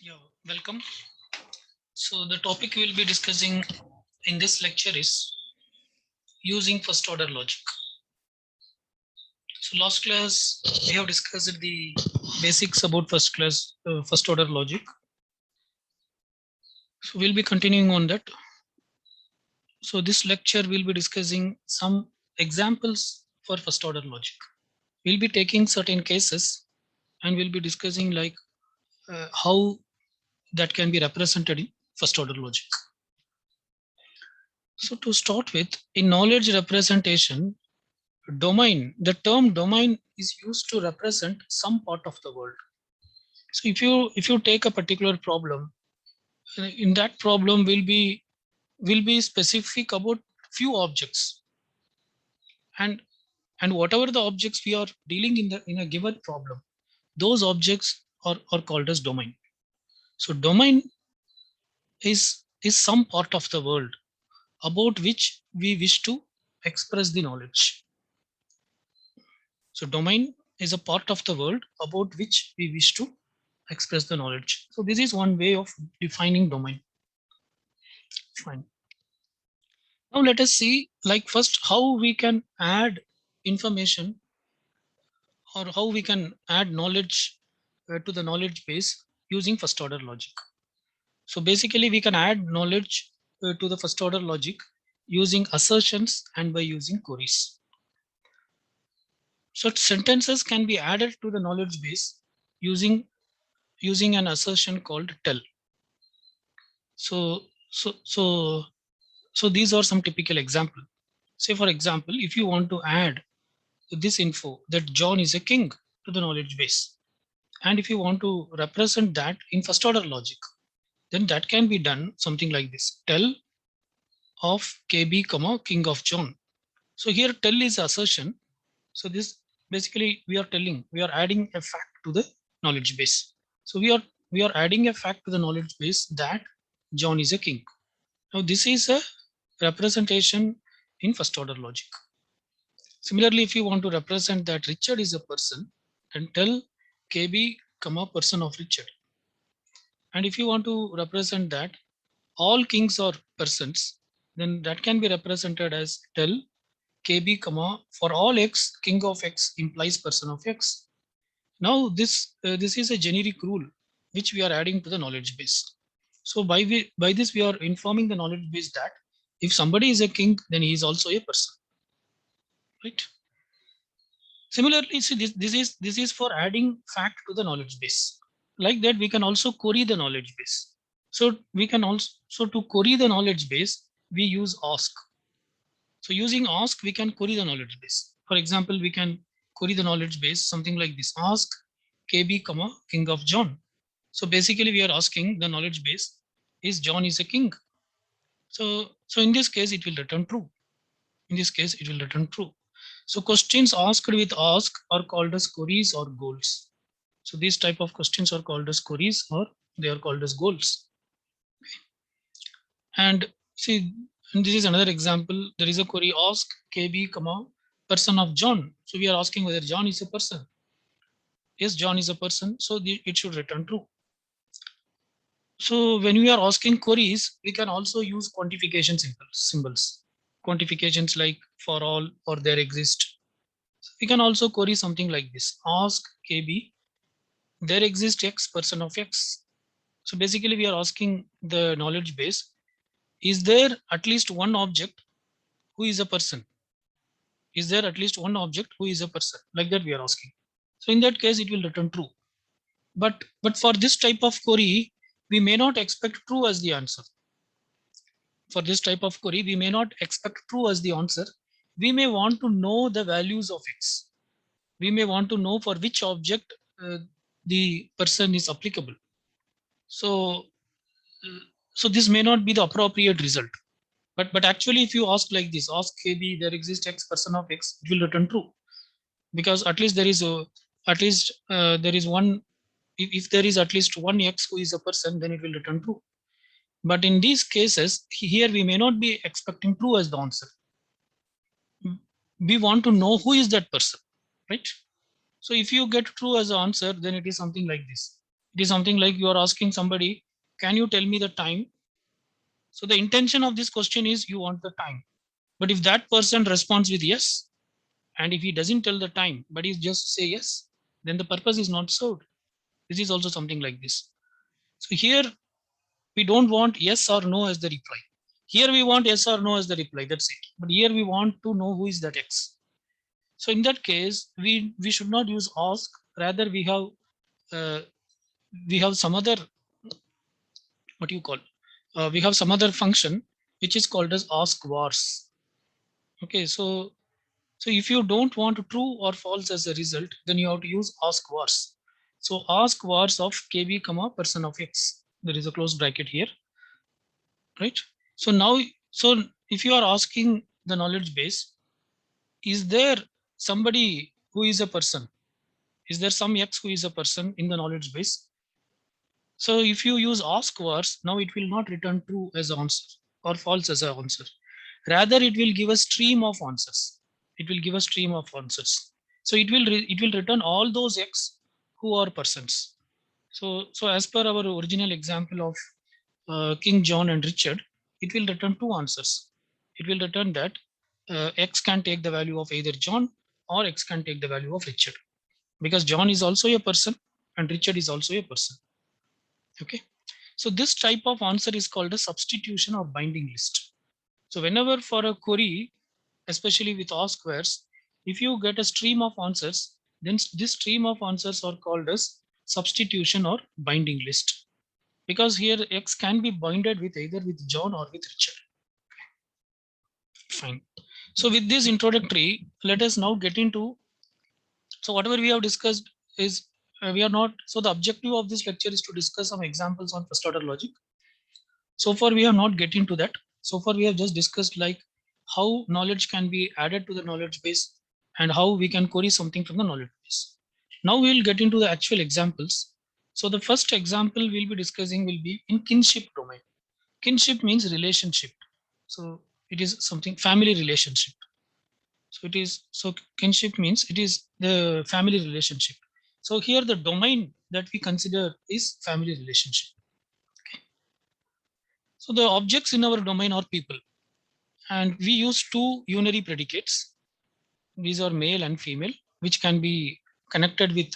Yeah, welcome. So the topic we'll be discussing in this lecture is using first order logic. So last class we have discussed the basics about first order logic. So we'll be continuing on that. So this lecture will be discussing some examples for first order logic. We'll be taking certain cases and we'll be discussing like how that can be represented in first order logic. So to start with, in knowledge representation, the term domain is used to represent some part of the world. So if you take a particular problem, in that problem will be specific about few objects, and whatever the objects we are dealing in a given problem, those objects are called as domain. So domain is some part of the world about which we wish to express the knowledge. So domain is a part of the world about which we wish to express the knowledge. So this is one way of defining domain. Fine. Now let us see like first how we can add information or how we can add knowledge to the knowledge base using first order logic. So basically we can add knowledge to the first order logic using assertions and by using queries. So sentences can be added to the knowledge base using an assertion called tell. So so so so these are some typical example. Say for example, if you want to add this info that John is a king to the knowledge base, and if you want to represent that in first order logic, then that can be done something like this: tell of KB, comma king of John. So here tell is assertion. So this basically we are adding a fact to the knowledge base. So we are adding a fact to the knowledge base that John is a king. Now this is a representation in first order logic. Similarly, if you want to represent that Richard is a person, and tell KB, comma person of Richard. And if you want to represent that all kings are persons, then that can be represented as tell KB, comma for all X, king of X implies person of X. Now this is a generic rule which we are adding to the knowledge base. So by this we are informing the knowledge base that if somebody is a king, then he is also a person, right? Similarly, see this is for adding fact to the knowledge base. Like that, we can also query the knowledge base. So we can also to query the knowledge base, we use ask. So using ask, we can query the knowledge base. For example, we can query the knowledge base something like this: ask KB, comma king of John. So basically, we are asking the knowledge base: is John is a king? So in this case, it will return true. In this case, it will return true. So questions asked with ask are called as queries or goals. So these type of questions are called as queries or they are called as goals. And see, and this is another example. There is a query: ask KB, comma person of John. So we are asking whether John is a person. Yes, John is a person. So it should return true. So when we are asking queries, we can also use quantification symbols. Quantifications like for all or there exist. We can also query something like this: ask KB, there exists X, person of X. So basically we are asking the knowledge base, is there at least one object who is a person? Is there at least one object who is a person? Like that we are asking. So in that case, it will return true. But for this type of query, we may not expect true as the answer. For this type of query, we may not expect true as the answer. We may want to know the values of X. We may want to know for which object the person is applicable. So, so this may not be the appropriate result. But actually, if you ask like this, ask KB, there exists X, person of X, it will return true, because there is one. If there is at least one X who is a person, then it will return true. But in these cases, here we may not be expecting true as the answer. We want to know who is that person, right? So if you get true as the answer, then it is something like this: It is something like you are asking somebody, can you tell me the time? So the intention of this question is you want the time. But if that person responds with yes, and if he doesn't tell the time, but he just say yes, then the purpose is not served. This is also something like this. So here we don't want yes or no as the reply. Here we want yes or no as the reply. That's it. But here we want to know who is that X. So in that case, we should not use ask. Rather, uh, we have some other, what do you call? We have some other function which is called as ask vars. Okay, so if you don't want true or false as a result, then you have to use ask vars. So ask vars of kb comma person of x. There is a close bracket here, right? So now, so if you are asking the knowledge base, is there somebody who is a person? Is there some x who is a person in the knowledge base? So if you use ask vars, now it will not return true as an answer or false as an answer. Rather, it will give a stream of answers. It will give a stream of answers. So it will return all those x who are persons. So as per our original example of King John and Richard, it will return two answers. It will return that x can take the value of either John or x can take the value of Richard, because John is also a person and Richard is also a person. Okay. So this type of answer is called a substitution or binding list. So whenever for a query, especially with ask queries, if you get a stream of answers, then this stream of answers are called as substitution or binding list, because here x can be binded with either with John or with Richard. Fine. So with this introductory, let us now get into, so whatever we have discussed is we are not, so the objective of this lecture is to discuss some examples on first order logic. So far we have not get into that. So far we have just discussed like how knowledge can be added to the knowledge base and how we can query something from the knowledge base. Now we will get into the actual examples. So the first example we'll be discussing will be in kinship domain. Kinship means relationship. So it is something family relationship. So it is, so kinship means it is the family relationship. So here the domain that we consider is family relationship. So the objects in our domain are people, and we use two unary predicates. These are male and female, which can be connected with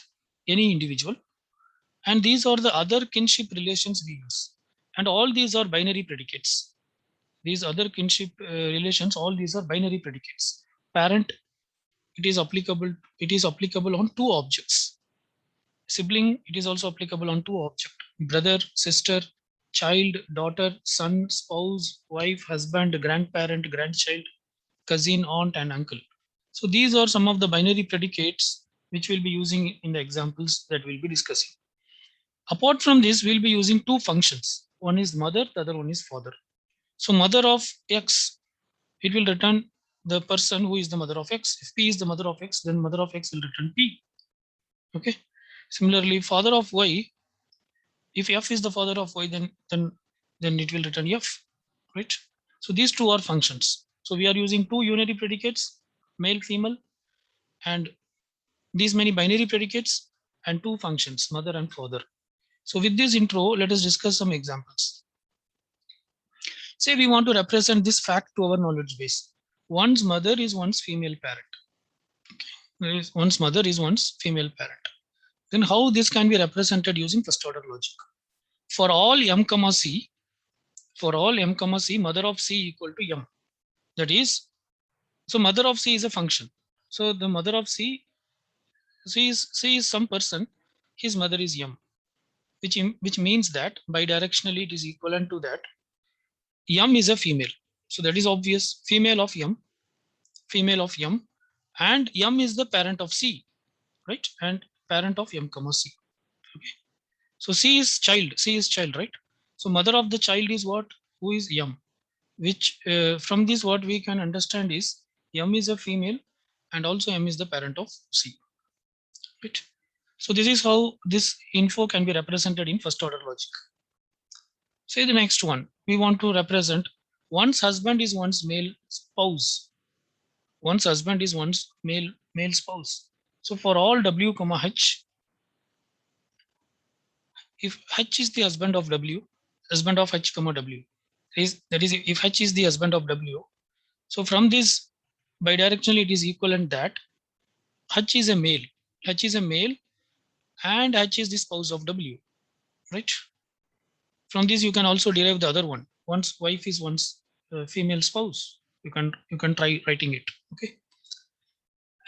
any individual. And these are the other kinship relations we use. And all these are binary predicates. These other kinship relations, all these are binary predicates. Parent, it is applicable on two objects. Sibling, it is also applicable on two objects. Brother, sister, child, daughter, son, spouse, wife, husband, grandparent, grandchild, cousin, aunt, and uncle. So these are some of the binary predicates which we'll be using in the examples that we'll be discussing. Apart from this, we'll be using two functions. One is mother, the other one is father. So mother of X, it will return the person who is the mother of X. If P is the mother of X, then mother of X will return P. Okay. Similarly, father of Y, if F is the father of Y, then it will return F, right? So these two are functions. So we are using two unary predicates, male, female, and these many binary predicates and two functions, mother and father. So with this intro, let us discuss some examples. Say we want to represent this fact to our knowledge base. One's mother is one's female parent. One's mother is one's female parent. Then how this can be represented using first order logic? For all m comma c, for all m comma c, mother of c equal to m. That is, so mother of c is a function. So the mother of c is some person. His mother is m, which means that bidirectionally it is equivalent to that m is a female. So that is obvious. Female of m, and m is the parent of c, right? And parent of m comma c. Okay. So c is child, right? So mother of the child is what? Who is m? Which from this what we can understand is m is a female, and also m is the parent of c, right? So this is how this info can be represented in first order logic. Say the next one. We want to represent one's husband is one's male spouse. One's husband is one's male spouse. So for all w comma h, if H is the husband of W, husband of H comma W, that is if H is the husband of W, so from this bidirectionally it is equivalent that H is a male, H is a male, and H is the spouse of W, right? From this you can also derive the other one. One's wife is one's female spouse. You can try writing it. Okay.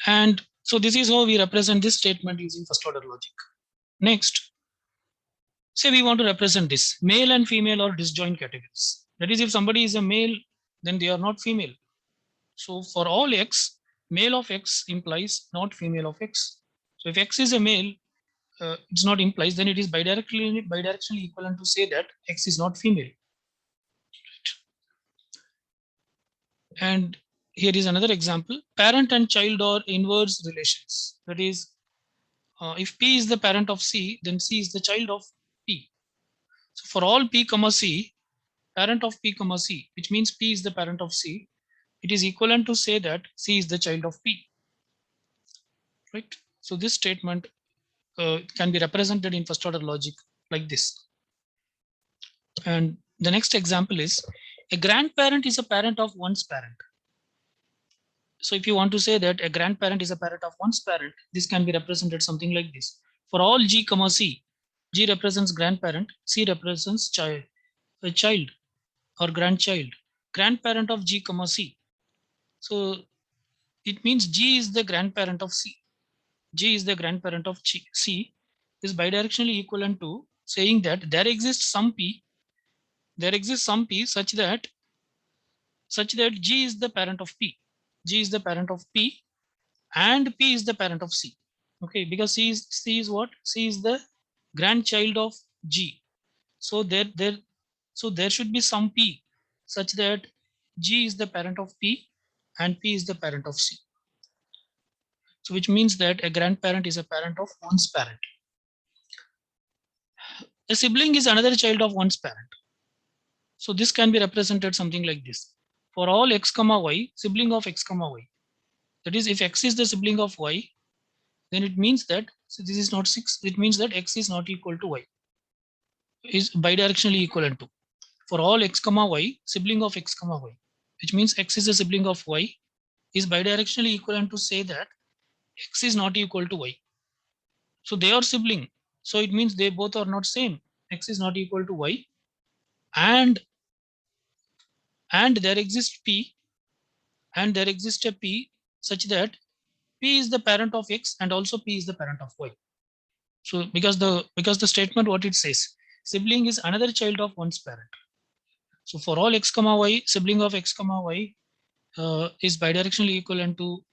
And so this is how we represent this statement using first order logic. Next, say we want to represent this male and female or disjoint categories. That is, if somebody is a male, then they are not female. So for all X, male of X implies not female of X. So if X is a male, it's not implies, then it is bidirectionally equivalent to say that X is not female. And here is another example. Parent and child are inverse relations. That is, if P is the parent of C, then C is the child of P. So for all P comma C, parent of P comma C, which means P is the parent of C, it is equivalent to say that C is the child of P. Right? So this statement can be represented in first order logic like this. And the next example is a grandparent is a parent of one's parent. So if you want to say that a grandparent is a parent of one's parent, this can be represented something like this. For all G comma C, G represents grandparent, C represents a child or grandchild, grandparent of G comma C. So it means G is the grandparent of C. G is the grandparent of C is bidirectionally equivalent to saying that there exists some P such that G is the parent of P. G is the parent of P and P is the parent of C. Okay, because C is what? C is the grandchild of G. So there should be some P such that G is the parent of P and P is the parent of C. So which means that a grandparent is a parent of one's parent. A sibling is another child of one's parent. So this can be represented something like this. For all X comma Y, sibling of X comma Y. That is, if X is the sibling of Y, then it means that, so this is not 6, it means that X is not equal to Y, is bidirectionally equivalent to. For all X comma Y, sibling of X comma Y, which means X is a sibling of Y, is bidirectionally equivalent to say that X is not equal to Y. So they are sibling. So it means they both are not same. X is not equal to Y, and there exists P, and there exists a P such that P is the parent of X and also P is the parent of Y. So because the statement what it says, sibling is another child of one's parent. So for all X comma Y, sibling of X comma Y is bidirectionally equivalent to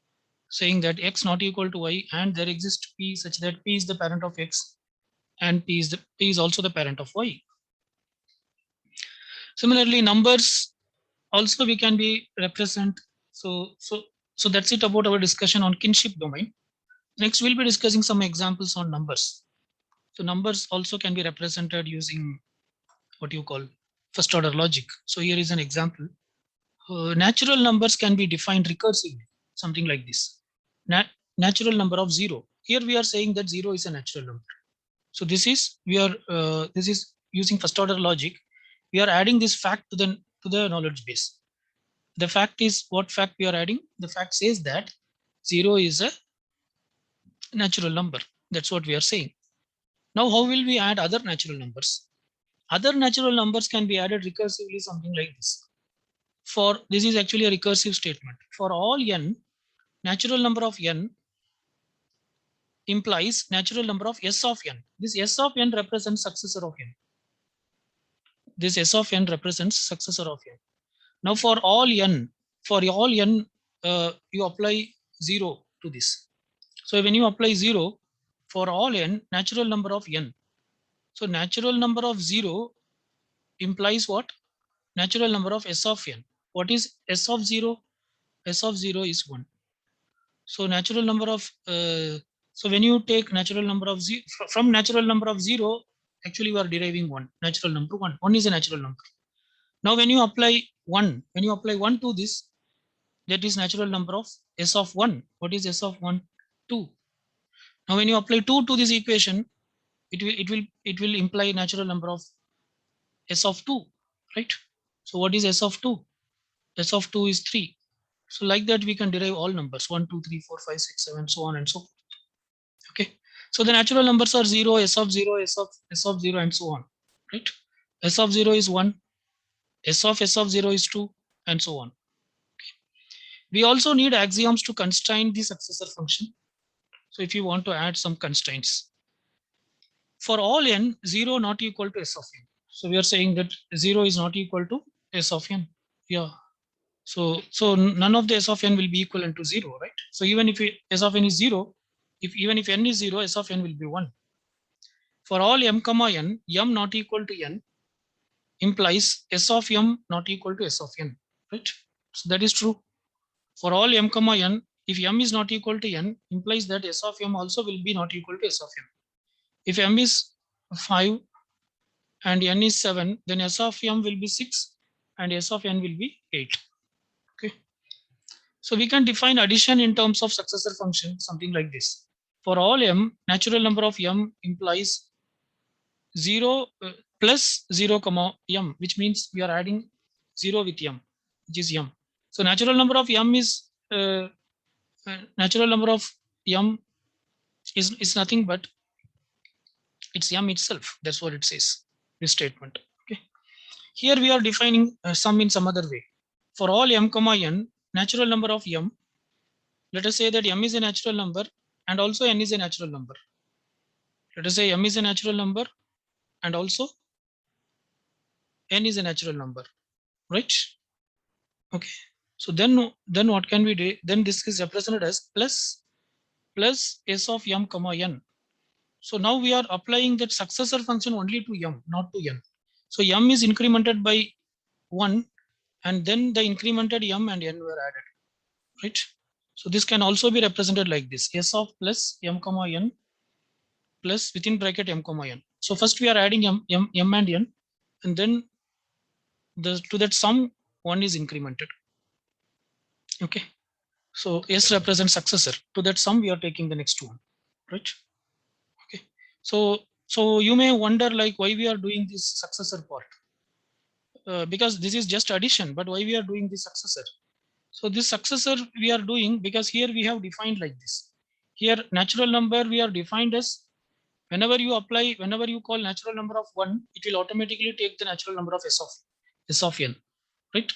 saying that X not equal to Y, and there exists P such that P is the parent of X and P is also the parent of Y. Similarly, numbers also we can be represent. So that's it about our discussion on kinship domain. Next, we'll be discussing some examples on numbers. So numbers also can be represented using what you call first order logic. So here is an example. Natural numbers can be defined recursively, something like this. Natural number of 0. Here we are saying that 0 is a natural number. So this is using first order logic. We are adding this fact to the knowledge base. The fact is, what fact we are adding? The fact says that 0 is a natural number. That's what we are saying. Now, how will we add other natural numbers? Other natural numbers can be added recursively, something like this. For this is actually a recursive statement. For all n, natural number of n implies natural number of s of n. This s of n represents successor of n. This s of n represents successor of n. Now for all n, you apply 0 to this. So when you apply 0 for all n, natural number of n. So natural number of 0 implies what? Natural number of s of n. What is s of 0? S of 0 is 1. So natural number of so when you take natural number of 0 from natural number of 0, actually you are deriving 1. Natural number 1. 1 is a natural number. Now when you apply 1 to this, that is natural number of s of 1. What is s of 1? 2. Now when you apply 2 to this equation, it will imply natural number of s of 2, right? So what is s of 2? S of 2 is 3. So like that we can derive all numbers 1, 2, 3, 4, 5, 6, 7, so on and so forth. Okay. So the natural numbers are 0, s of 0, s of 0 and so on, right? S of 0 is 1, s of 0 is 2 and so on. We also need axioms to constrain the successor function. So if you want to add some constraints, for all n, 0 not equal to s of n. So we are saying that 0 is not equal to s of n. Yeah. So none of the s of n will be equivalent to 0, right? So even if s of n is 0, even if n is 0, s of n will be 1. For all m comma n, m not equal to n implies s of m not equal to s of n, right? So that is true. For all m comma n, if m is not equal to n, implies that s of m also will be not equal to s of n. If m is 5 and n is 7, then s of m will be 6 and s of n will be 8. Okay. So we can define addition in terms of successor function, something like this. For all m, natural number of m implies 0 plus 0 comma m, which means we are adding 0 with m, which is m. So natural number of m is natural number of m is nothing but it's m itself. That's what it says, this statement. Okay. Here we are defining sum in some other way. For all m comma n, natural number of m, let us say that m is a natural number and also n is a natural number. Let us say m is a natural number and also n is a natural number, right? Okay. So then what can we do? Then this is represented as plus s of m comma n. So now we are applying that successor function only to m, not to n. So m is incremented by 1 and then the incremented m and n were added, right? So this can also be represented like this, s of plus m comma n plus within bracket m comma n. So first we are adding m and n, and then to that sum 1 is incremented. Okay. So s represents successor. To that sum we are taking the next one, right? Okay. So you may wonder like why we are doing this successor part, because this is just addition, but why we are doing this successor? So this successor we are doing because here we have defined like this. Here natural number we are defined as whenever you call natural number of 1, it will automatically take the natural number of s of n, right?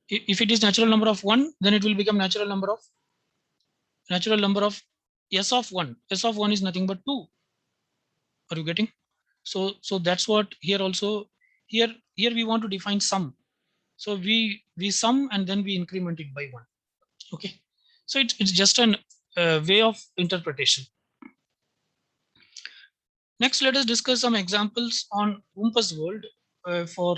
If it is natural number of 1, then it will become natural number of s of 1. S of 1 is nothing but 2. Are you getting? So that's what here also, here we want to define sum. So we sum and then we increment it by 1. Okay. So it's just an way of interpretation. Next, let us discuss some examples on Wumpus world for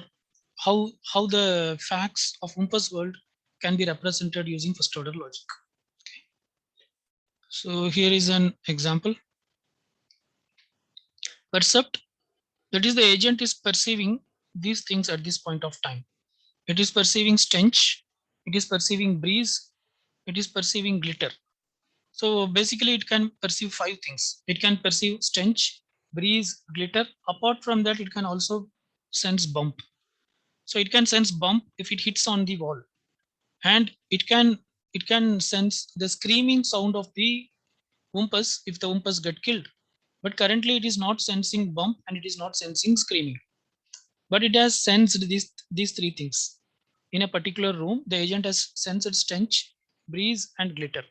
how the facts of Wumpus world can be represented using first order logic. Okay. So here is an example. Percept, that is the agent is perceiving these things at this point of time. It is perceiving stench, it is perceiving breeze, it is perceiving glitter. So basically it can perceive 5 things. It can perceive stench, breeze, glitter. Apart from that, it can also sense bump. So it can sense bump if it hits on the wall, and it can sense the screaming sound of the wumpus if the wumpus get killed. But currently it is not sensing bump and it is not sensing screaming. But it has sensed these 3 things. In a particular room, the agent has sensed stench, breeze, and glitter.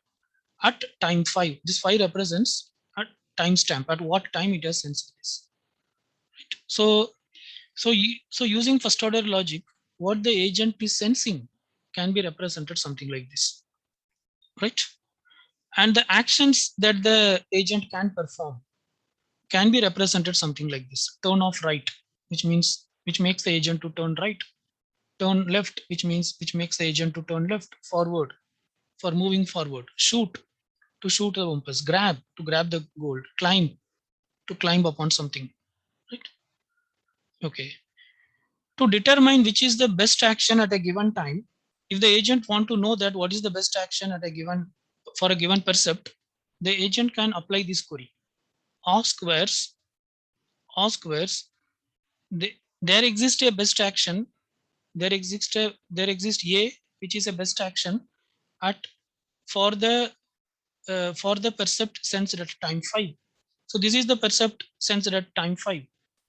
At time 5, this 5 represents a timestamp at what time it has sensed this. Right? So using first order logic, what the agent is sensing can be represented something like this, right? And the actions that the agent can perform can be represented something like this: turn off right, which makes the agent to turn right; turn left, which makes the agent to turn left; forward, for moving forward; shoot, to shoot the wumpus; grab, to grab the gold; climb, to climb upon something, right? Okay. To determine which is the best action at a given time, if the agent want to know that what is the best action at a given percept, the agent can apply this query: ask where's all squares, there exists a best action. There exists A, which is a best action at for the percept sensed at time 5. So this is the percept sensed at time 5.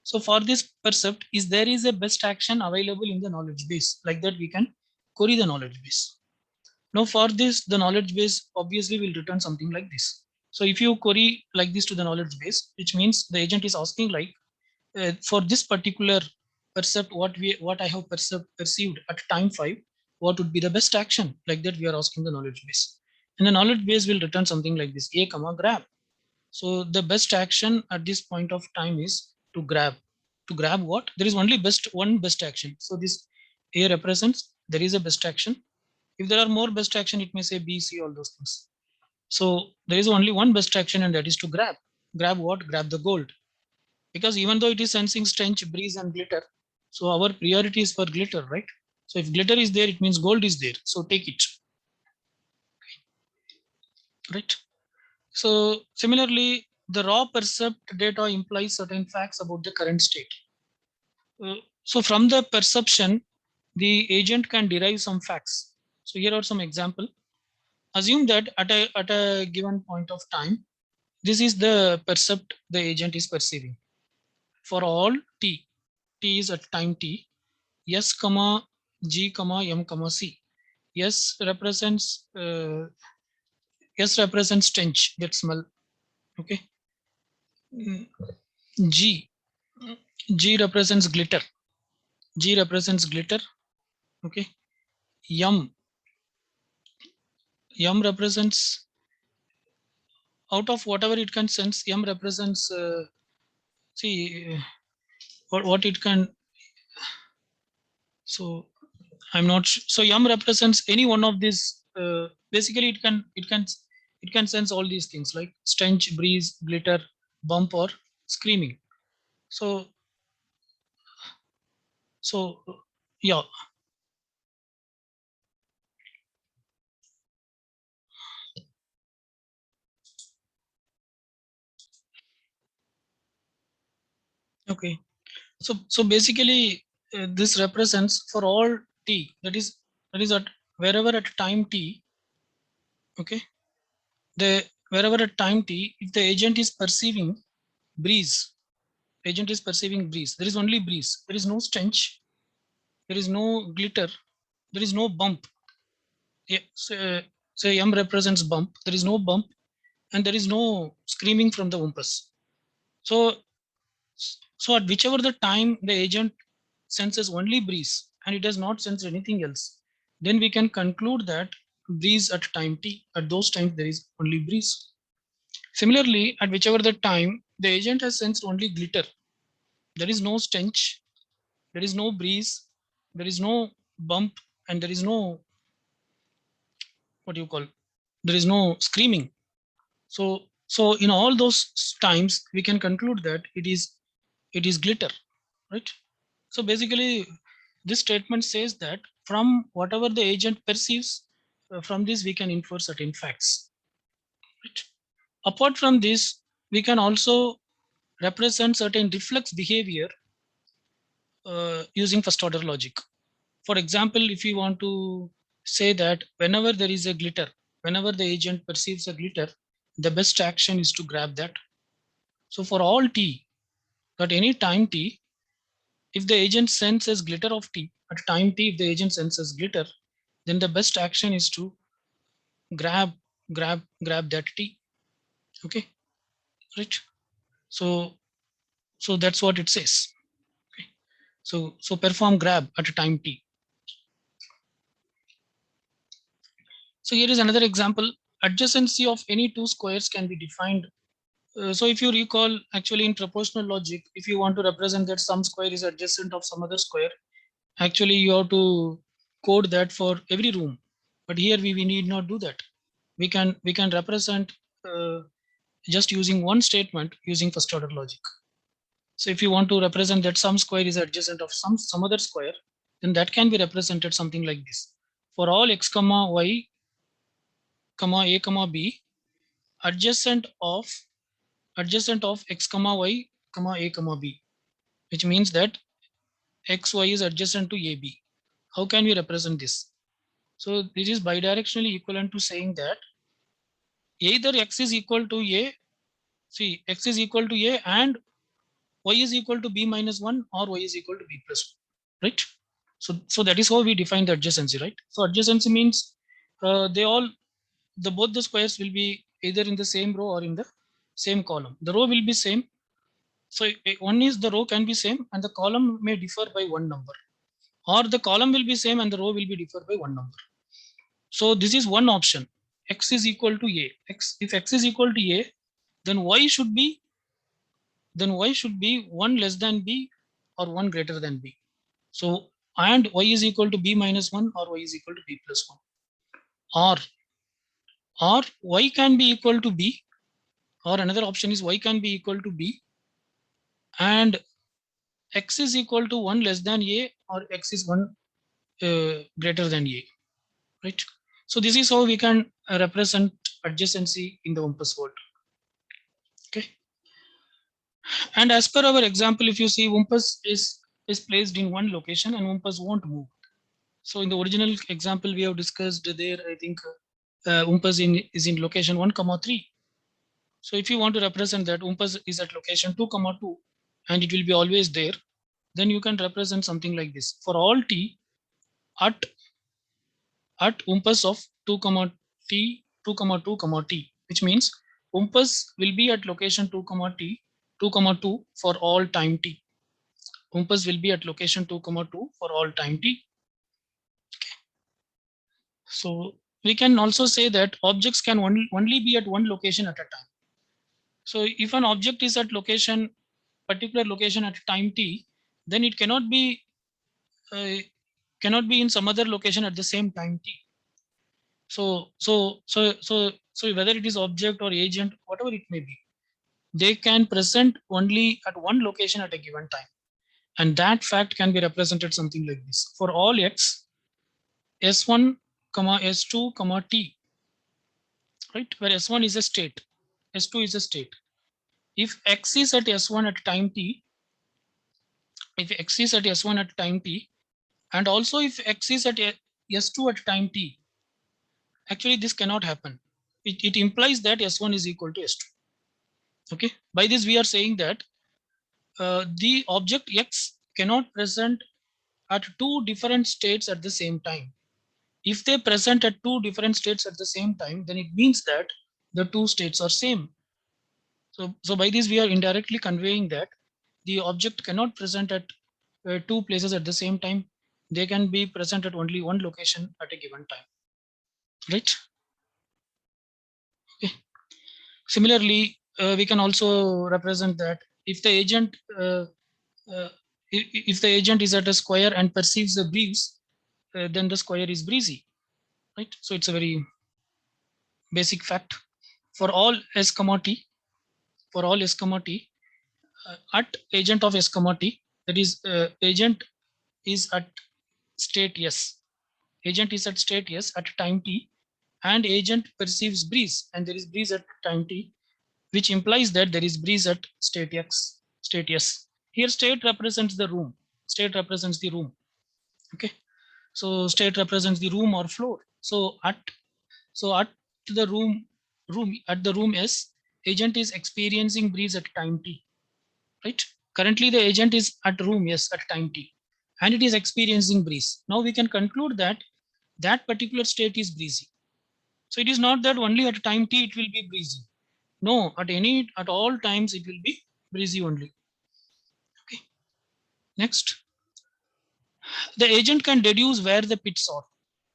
So for this percept, there is a best action available in the knowledge base. Like that, we can query the knowledge base. Now for this, the knowledge base obviously will return something like this. So if you query like this to the knowledge base, which means the agent is asking like, for this particular percept, what I have perceived at time 5, what would be the best action? Like that, we are asking the knowledge base. And the knowledge base will return something like this, A comma grab. So the best action at this point of time is to grab. To grab what? There is only one best action. So this A represents there is a best action. If there are more best action, it may say B, C, all those things. So there is only one best action, and that is to grab. Grab what? Grab the gold. Because even though it is sensing stench, breeze, and glitter, so our priority is for glitter, right? So if glitter is there, it means gold is there. So take it, right? So similarly, the raw percept data implies certain facts about the current state. So from the perception, the agent can derive some facts. So here are some example. Assume that at a given point of time, this is the percept the agent is perceiving. For all t is at time t, S comma G comma M comma C. S represents stench, that smell. Okay. G G represents glitter. G represents glitter. Okay. M represents out of whatever it can sense. M represents see what it can. So I'm not so M represents any one of these. Basically, it can sense all these things like stench, breeze, glitter, bump, or screaming. So so yeah. Okay. So basically, this represents for all t, that is at wherever at time t. Okay. The wherever at time t, if the agent is perceiving breeze, agent is perceiving breeze. There is only breeze. There is no stench. There is no glitter. There is no bump. Yeah, say M represents bump. There is no bump, and there is no screaming from the wumpus. So so at whichever the time the agent senses only breeze and it does not sense anything else, then we can conclude that breeze at time t, at those times there is only breeze. Similarly, at whichever the time the agent has sensed only glitter, there is no stench, there is no breeze, there is no bump, and there is no, what do you call, there is no screaming. So in all those times we can conclude that it is glitter, right? So basically, this statement says that from whatever the agent perceives, from this we can infer certain facts. Right? Apart from this, we can also represent certain reflex behavior using first order logic. For example, if you want to say that whenever there is a glitter, whenever the agent perceives a glitter, the best action is to grab that. So for all t, at any time t, if the agent senses glitter of t, at time t, if the agent senses glitter, then the best action is to grab grab that t. Okay, right? So so that's what it says. Okay. So perform grab at a time t. So here is another example. Adjacency of any two squares can be defined. So if you recall, actually in proportional logic, if you want to represent that some square is adjacent of some other square, actually you have to code that for every room. But here we need not do that. We can represent just using one statement using first order logic. So if you want to represent that some square is adjacent of some other square, then that can be represented something like this. For all x comma y comma a comma b, adjacent of x comma y comma A comma B, which means that XY is adjacent to AB. How can we represent this? So this is bidirectionally equivalent to saying that either X is equal to A, see X is equal to A and Y is equal to B minus 1 or Y is equal to B plus 1, right? So that is how we define the adjacency, right? So adjacency means both the squares will be either in the same row or in the same column. The row will be same. So one is the row can be same and the column may differ by one number, or the column will be same and the row will be differ by one number. So this is one option. X is equal to A. If X is equal to A, then Y should be 1 less than B or 1 greater than B. So and Y is equal to B minus 1 or Y is equal to B plus 1. Or Y can be equal to B, or another option is Y can be equal to B and X is equal to 1 less than A or X is 1 greater than A, right? So this is how we can represent adjacency in the Wumpus world. Okay. And as per our example, if you see Wumpus is placed in one location and Wumpus won't move. So in the original example we have discussed there, I think Wumpus is in location 1, 3. So if you want to represent that Wumpus is at location 2, 2 and it will be always there, then you can represent something like this. For all t at Wumpus of 2, t, 2, 2, t, which means Wumpus will be at location 2, t, 2, 2 for all time t. Wumpus will be at location 2, 2 for all time t. Okay. So we can also say that objects can only be at one location at a time. So if an object is at particular location at time t, then it cannot be in some other location at the same time t. So whether it is object or agent, whatever it may be, they can present only at one location at a given time. And that fact can be represented something like this. For all x, s1, s2, t, right? Where s1 is a state, s2 is a state. If x is at s1 at time t, if x is at s1 at time t, and also if x is at s2 at time t, actually this cannot happen. It implies that s1 is equal to s2. Okay, by this we are saying that the object x cannot present at two different states at the same time. If they present at two different states at the same time, then it means that the two states are same. So by this we are indirectly conveying that the object cannot present at two places at the same time. They can be present at only one location at a given time, right? Okay. Similarly, we can also represent that if the agent if the agent is at a square and perceives a breeze, then the square is breezy, right? So it's a very basic fact. For all s comma t, at agent of s comma t, that is agent is at state yes. Agent is at state yes at time t, and agent perceives breeze, and there is breeze at time t, which implies that there is breeze at state x, state yes. Here state represents the room. State represents the room. Okay. So state represents the room or floor. So at the room S, agent is experiencing breeze at time t, right? Currently the agent is at room S at time t, and it is experiencing breeze. Now we can conclude that that particular state is breezy. So it is not that only at time t it will be breezy. No, at all times it will be breezy only. Okay. Next, the agent can deduce where the pits are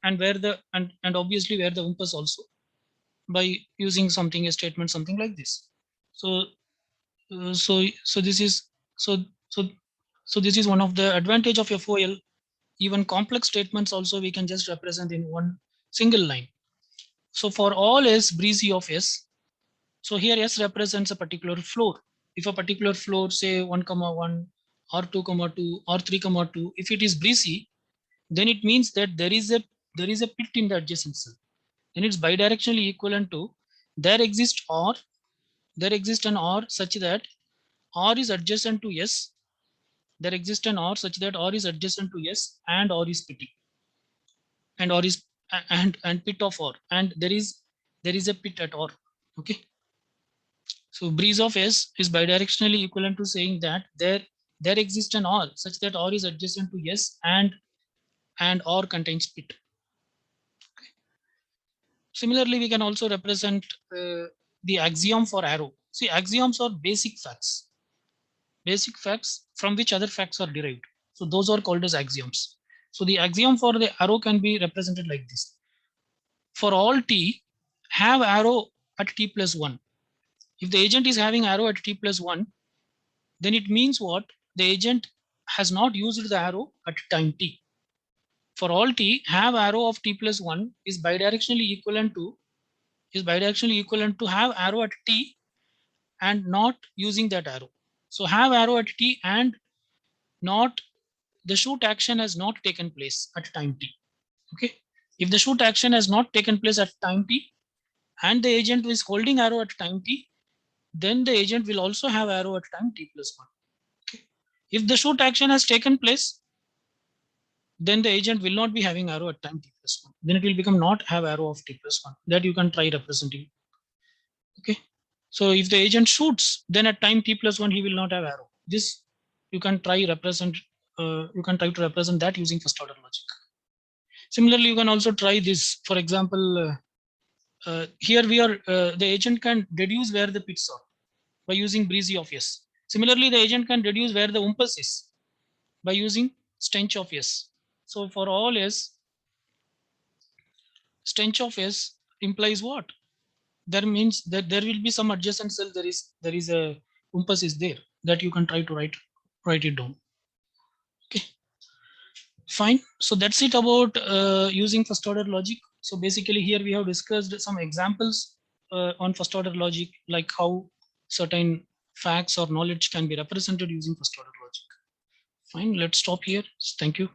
and where the and obviously where the Wumpus also, by using something, a statement, something like this. So this is so so so this is one of the advantage of FOL. Even complex statements also we can just represent in one single line. So for all s breezy of s, so here s represents a particular floor. If a particular floor, say 1, 1 or 2, 2 or 3, 2, if it is breezy, then it means that there is a pit in the adjacent cell. Then it's bidirectionally equivalent to there exists an or such that R is adjacent to S, there exists an R such that R is adjacent to S and R is PT, and R is and pit of R, and there is a pit at R. Okay. So breeze of S is bidirectionally equivalent to saying that there exists an R such that R is adjacent to S and R contains pit. Okay. Similarly, we can also represent the axiom for arrow. See, axioms are basic facts from which other facts are derived. So those are called as axioms. So the axiom for the arrow can be represented like this. For all t, have arrow at t plus 1. If the agent is having arrow at t plus 1, then it means what? The agent has not used the arrow at time t. For all t, have arrow of t plus 1 is bidirectionally equivalent to have arrow at t and not using that arrow. So have arrow at t and not, the shoot action has not taken place at time t. Okay. If the shoot action has not taken place at time t and the agent is holding arrow at time t, then the agent will also have arrow at time t plus 1. Okay. If the shoot action has taken place, then the agent will not be having arrow at time t plus 1. Then it will become not have arrow of t plus 1. That you can try representing. Okay. So if the agent shoots, then at time t plus 1, he will not have arrow. This you can try to represent that using first order logic. Similarly, you can also try this. For example, here the agent can deduce where the pits are by using breezy of S. Similarly, the agent can deduce where the umpus is by using stench of S. So for all S, stench of S implies what? There means that there will be some adjacent cell. There is a umpus is there that you can try to write it down. Okay, fine. So that's it about using first order logic. So basically here we have discussed some examples on first order logic, like how certain facts or knowledge can be represented using first order logic. Fine, let's stop here. Thank you.